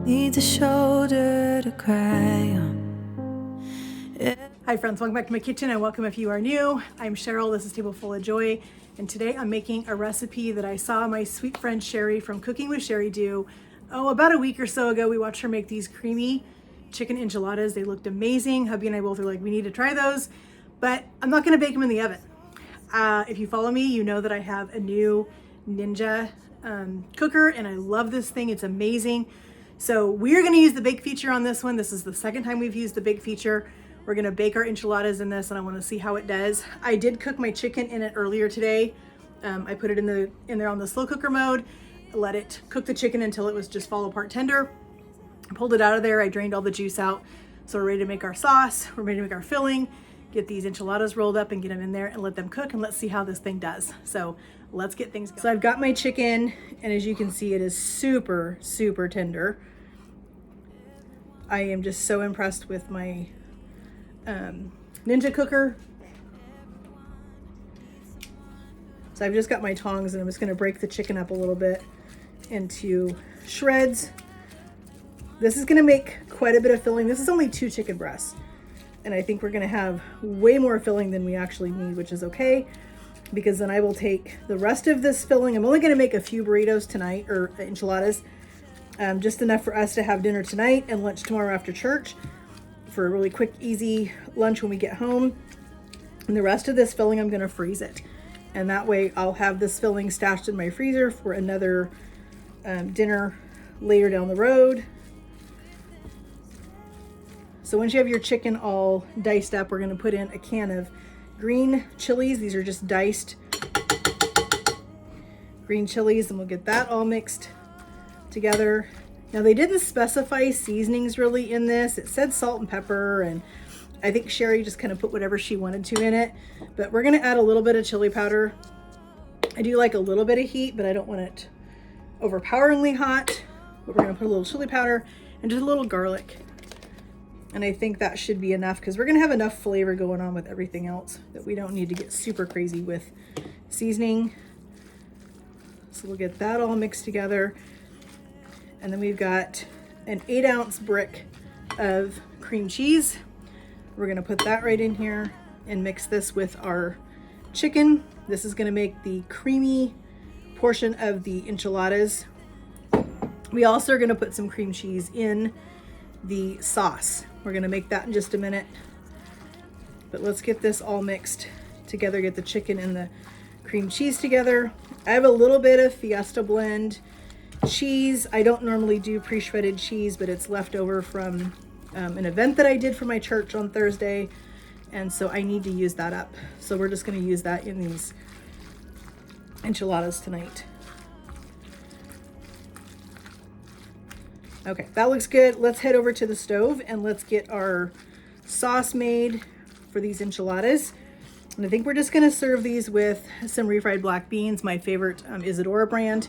Needs a shoulder to cry on. Hi friends, welcome back to my kitchen and welcome if you are new. I'm Cheryl, this is Table Full of Joy, and today I'm making a recipe that I saw my sweet friend Sherry from Cooking with Sherry do. About a week or so ago, we watched her make these creamy chicken enchiladas. They looked amazing. Hubby and I both were like, we need to try those, but I'm not gonna bake them in the oven. If you follow me, you know that I have a new Ninja cooker and I love this thing, it's amazing. So we're gonna use the bake feature on this one. This is the second time we've used the bake feature. We're gonna bake our enchiladas in this and I wanna see how it does. I did cook my chicken in it earlier today. I put it in there on the slow cooker mode, let it cook the chicken until it was just fall apart tender. I pulled it out of there, I drained all the juice out. So we're ready to make our sauce, we're ready to make our filling, get these enchiladas rolled up and get them in there and let them cook, and let's see how this thing does. So let's get things going. So I've got my chicken, and as you can see, it is super, super tender. I am just so impressed with my Ninja cooker. So I've just got my tongs and I'm just gonna break the chicken up a little bit into shreds. This is gonna make quite a bit of filling. This is only 2 chicken breasts. And I think we're gonna have way more filling than we actually need, which is okay, because then I will take the rest of this filling. I'm only gonna make a few burritos tonight, or enchiladas, just enough for us to have dinner tonight and lunch tomorrow after church, for a really quick, easy lunch when we get home. And the rest of this filling, I'm gonna freeze it. And that way I'll have this filling stashed in my freezer for another dinner later down the road. So once you have your chicken all diced up, we're gonna put in a can of green chilies. These are just diced green chilies, and we'll get that all mixed together. Now they didn't specify seasonings really in this. It said salt and pepper, and I think Sherry just kind of put whatever she wanted to in it, but we're gonna add a little bit of chili powder. I do like a little bit of heat, but I don't want it overpoweringly hot, but we're gonna put a little chili powder and just a little garlic. And I think that should be enough, because we're gonna have enough flavor going on with everything else that we don't need to get super crazy with seasoning. So we'll get that all mixed together. And then we've got an 8-ounce brick of cream cheese. We're gonna put that right in here and mix this with our chicken. This is gonna make the creamy portion of the enchiladas. We also are gonna put some cream cheese in the sauce. We're gonna make that in just a minute. But let's get this all mixed together, get the chicken and the cream cheese together. I have a little bit of Fiesta blend cheese. I don't normally do pre-shredded cheese, but it's left over from an event that I did for my church on Thursday, and so I need to use that up. So we're just gonna use that in these enchiladas tonight. Okay, that looks good. Let's head over to the stove and let's get our sauce made for these enchiladas. And I think we're just gonna serve these with some refried black beans, my favorite Isadora brand.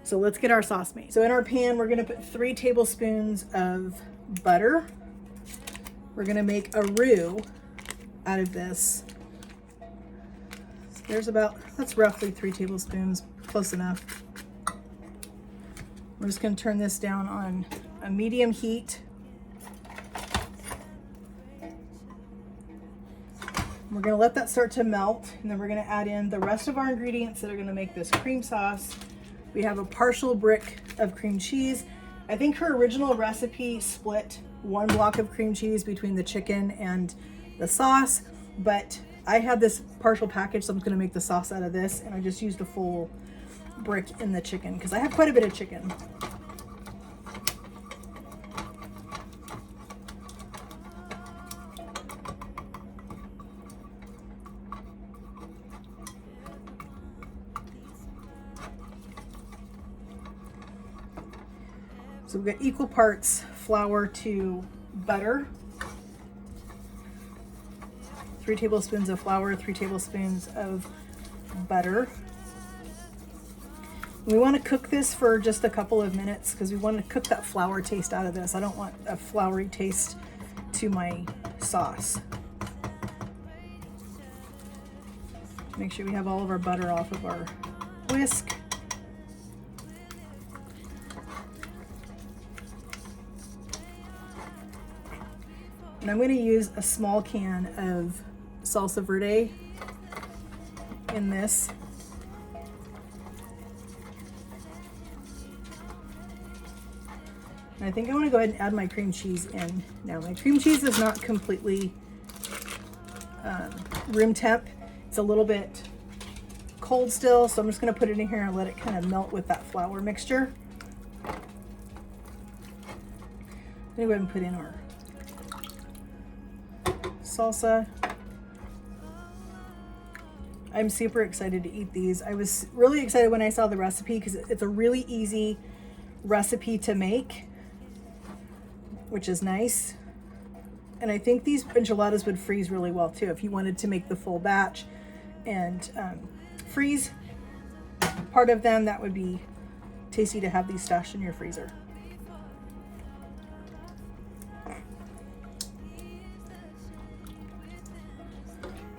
So let's get our sauce made. So in our pan, we're gonna put 3 tablespoons of butter. We're gonna make a roux out of this. So there's that's roughly 3 tablespoons, close enough. We're just gonna turn this down on a medium heat. We're gonna let that start to melt, and then we're gonna add in the rest of our ingredients that are gonna make this cream sauce. We have a partial brick of cream cheese. I think her original recipe split 1 block of cream cheese between the chicken and the sauce, but I had this partial package, so I'm gonna make the sauce out of this, and I just used a full brick in the chicken because I have quite a bit of chicken. So we've got equal parts flour to butter. 3 tablespoons of flour, 3 tablespoons of butter. We want to cook this for just a couple of minutes because we want to cook that flour taste out of this. I don't want a floury taste to my sauce. Make sure we have all of our butter off of our whisk. And I'm going to use a small can of Salsa Verde in this. And I think I want to go ahead and add my cream cheese in. Now my cream cheese is not completely room temp. It's a little bit cold still, so I'm just going to put it in here and let it kind of melt with that flour mixture. I'm going to go ahead and put in our salsa. I'm super excited to eat these. I was really excited when I saw the recipe because it's a really easy recipe to make, which is nice. And I think these enchiladas would freeze really well too. If you wanted to make the full batch and freeze part of them, that would be tasty to have these stashed in your freezer.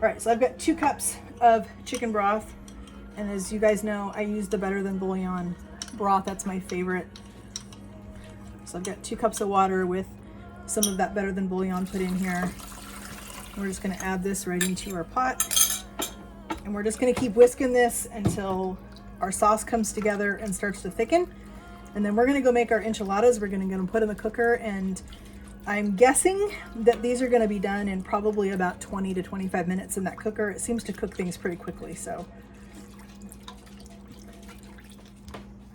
All right, so I've got 2 cups of chicken broth. And as you guys know, I use the Better Than Bouillon broth. That's my favorite. So I've got 2 cups of water with some of that Better Than Bouillon put in here. We're just gonna add this right into our pot. And we're just gonna keep whisking this until our sauce comes together and starts to thicken. And then we're gonna go make our enchiladas. We're gonna get them put in the cooker, and I'm guessing that these are gonna be done in probably about 20 to 25 minutes in that cooker. It seems to cook things pretty quickly, so.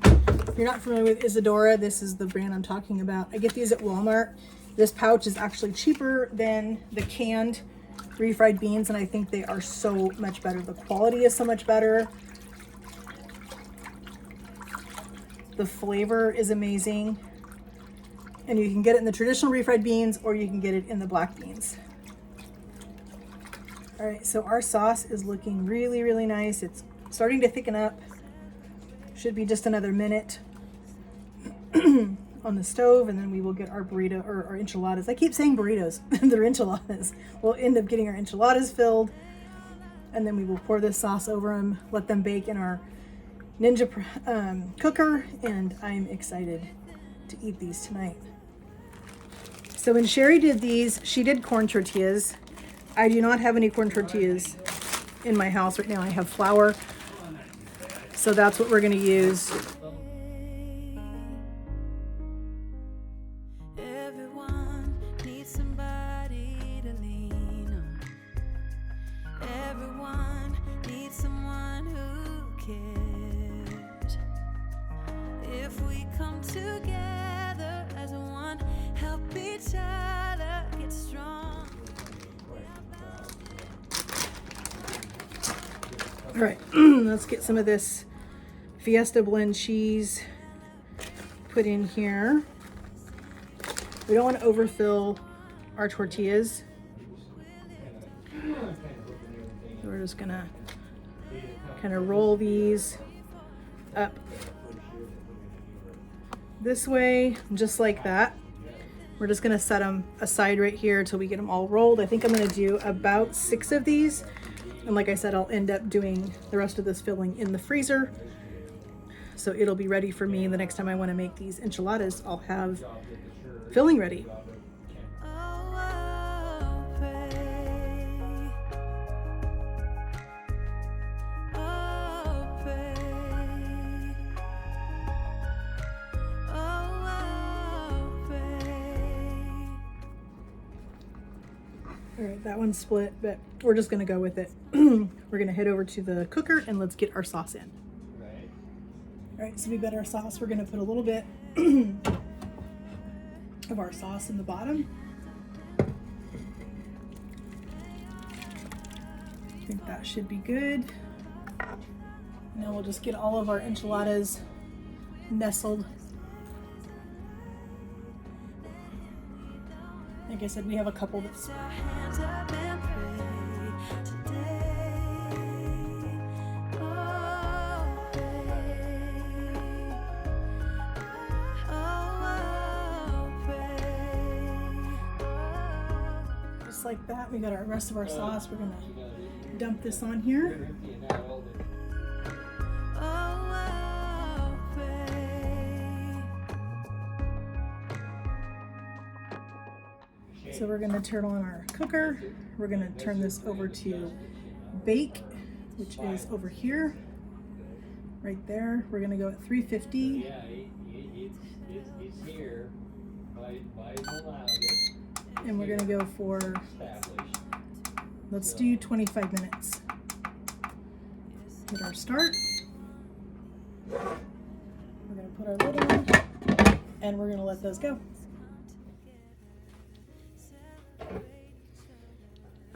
If you're not familiar with Isadora, this is the brand I'm talking about. I get these at Walmart. This pouch is actually cheaper than the canned refried beans, and I think they are so much better. The quality is so much better. The flavor is amazing. And you can get it in the traditional refried beans, or you can get it in the black beans. All right, so our sauce is looking really, really nice. It's starting to thicken up. Should be just another minute on the stove, and then we will get our burrito or our enchiladas. I keep saying burritos. They're enchiladas. We'll end up getting our enchiladas filled, and then we will pour this sauce over them, let them bake in our Ninja cooker, and I'm excited to eat these tonight. So when Sherry did these, she did corn tortillas. I do not have any corn tortillas in my house right now. I have flour. So that's what we're going to use. Everyone needs somebody to lean on. Everyone needs someone who cares. If we come together as one, help each other get strong. All right, let's get some of this Fiesta blend cheese put in here. We don't want to overfill our tortillas. So we're just gonna kind of roll these up this way, just like that. We're just gonna set them aside right here until we get them all rolled. I think I'm gonna do about 6 of these. And like I said, I'll end up doing the rest of this filling in the freezer. So it'll be ready for me. The next time I want to make these enchiladas, I'll have filling ready. All right, that one's split, but we're just gonna go with it. We're gonna head over to the cooker and let's get our sauce in. All right, so we got our sauce. We're gonna put a little bit of our sauce in the bottom. I think that should be good. Now we'll just get all of our enchiladas nestled. Like I said, we have a couple that's just like that. We got our rest of our sauce. We're gonna dump this on here. So we're gonna turn on our cooker. We're gonna turn this over to bake, which is over here, right there. We're gonna go at 350. Yeah, he's here. And we're gonna go for, let's do 25 minutes. Hit our start. We're gonna put our lid on and we're gonna let those go.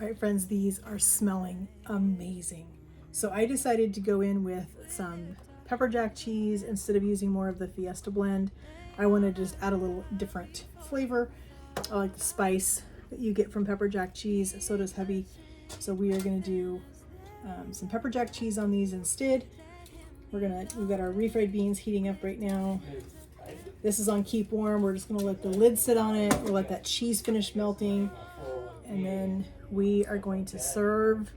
All right, friends, these are smelling amazing. So I decided to go in with some pepper jack cheese instead of using more of the Fiesta blend. I want to just add a little different flavor. I like the spice that you get from pepper jack cheese. So does Heavy. So we are going to do some pepper jack cheese on these instead. We've got our refried beans heating up right now. This is on keep warm. We're just going to let the lid sit on it. We'll let that cheese finish melting, and then we are going to serve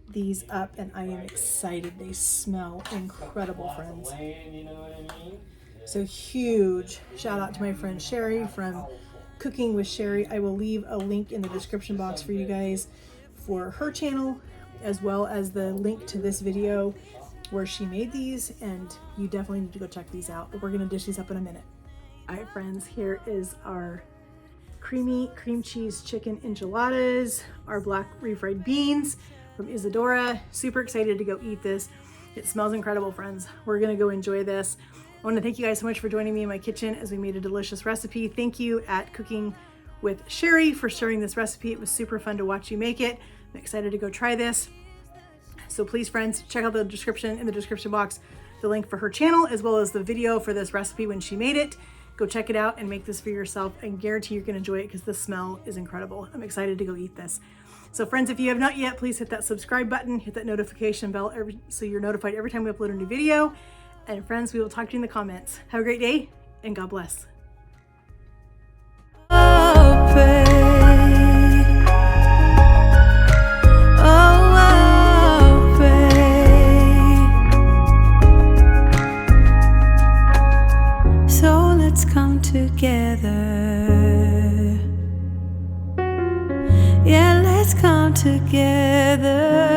these up, and I am excited. They smell incredible, friends. So huge shout out to my friend Sherry from Cooking with Sherry. I will leave a link in the description box for you guys for her channel, as well as the link to this video where she made these, and you definitely need to go check these out. But we're gonna dish these up in a minute. All right, friends, here is our creamy cream cheese chicken enchiladas, our black refried beans from Isadora. Super excited to go eat this. It smells incredible, friends. We're gonna go enjoy this. I wanna thank you guys so much for joining me in my kitchen as we made a delicious recipe. Thank you at Cooking with Sherry for sharing this recipe. It was super fun to watch you make it. I'm excited to go try this. So please, friends, check out the description in the description box, the link for her channel, as well as the video for this recipe when she made it. Go check it out and make this for yourself. I guarantee you're gonna enjoy it because the smell is incredible. I'm excited to go eat this. So friends, if you have not yet, please hit that subscribe button, hit that notification bell so you're notified every time we upload a new video. And friends, we will talk to you in the comments. Have a great day and God bless. Together. Yeah, let's come together.